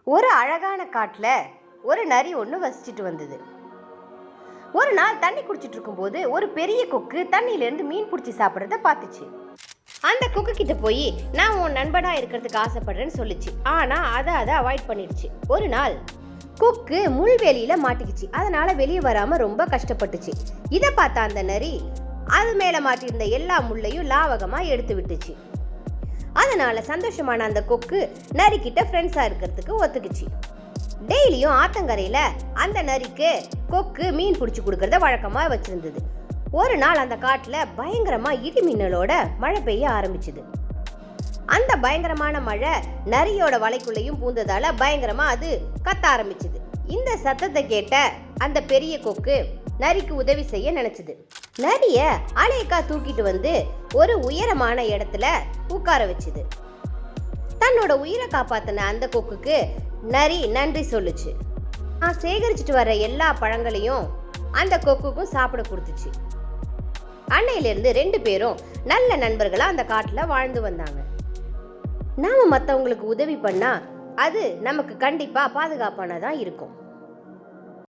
ஒரு அழகான காட்டுல ஒரு நரி ஒன்று வசிச்சுட்டு வந்தது. ஒரு நாள் தண்ணி குடிச்சிட்டு இருக்கும்போது ஒரு பெரிய கொக்கு தண்ணியிலேருந்து மீன் பிடிச்சி சாப்பிட்றத பார்த்துச்சு. அந்த கொக்கு கிட்ட போய் நான் உன் நண்பனா இருக்கிறதுக்கு ஆசைப்படுறேன்னு சொல்லிச்சு. ஆனா அதை அவாய்ட் பண்ணிடுச்சு. ஒரு நாள் கொக்கு முள்வேலியில மாட்டிக்கிச்சு. அதனால வெளியே வராம ரொம்ப கஷ்டப்பட்டுச்சு. இதை பார்த்த அந்த நரி அது மேல மாட்டியிருந்த எல்லா முள்ளையும் லாவகமா எடுத்து விட்டுச்சு. அதனால சந்தோஷமான அந்த கொக்கு நரி கிட்ட ஃப்ரெண்ட்ஸா இருக்கிறதுக்கு ஒத்துக்குச்சு. டெய்லியும் ஆத்தங்கரையில அந்த நரிக்கு கொக்கு மீன் பிடிச்சி கொடுக்கறத வழக்கமா வச்சிருந்தது. ஒரு நாள் அந்த காட்டுல பயங்கரமா இடி மின்னலோட மழை பெய்ய ஆரம்பிச்சுது. அந்த பயங்கரமான மழை நரியோட வலைக்குள்ளையும் பூந்ததால பயங்கரமா அது கத்த ஆரம்பிச்சுது. இந்த சத்தத்தை கேட்ட அந்த பெரிய கொக்கு நரிக்கு உதவி செய்ய நினைச்சது. நரிய அலேக்கா தூக்கிட்டு வந்து ஒரு உயரமான இடத்துல உட்கார வச்சுது. தன்னோட உயிரை காப்பாத்தின அந்த கொக்குக்கு நரி நன்றி சொல்லுச்சு. நான் சேகரிச்சுட்டு வர்ற எல்லா பழங்களையும் அந்த கொக்குக்கும் சாப்பிட கொடுத்துச்சு. அன்னையிலிருந்து 2 பேரும் நல்ல நண்பர்களா அந்த காட்டுல வாழ்ந்து வந்தாங்க. நாம மற்றவங்களுக்கு உதவி பண்ணா அது நமக்கு கண்டிப்பா பாதுகாப்பானதா இருக்கும்.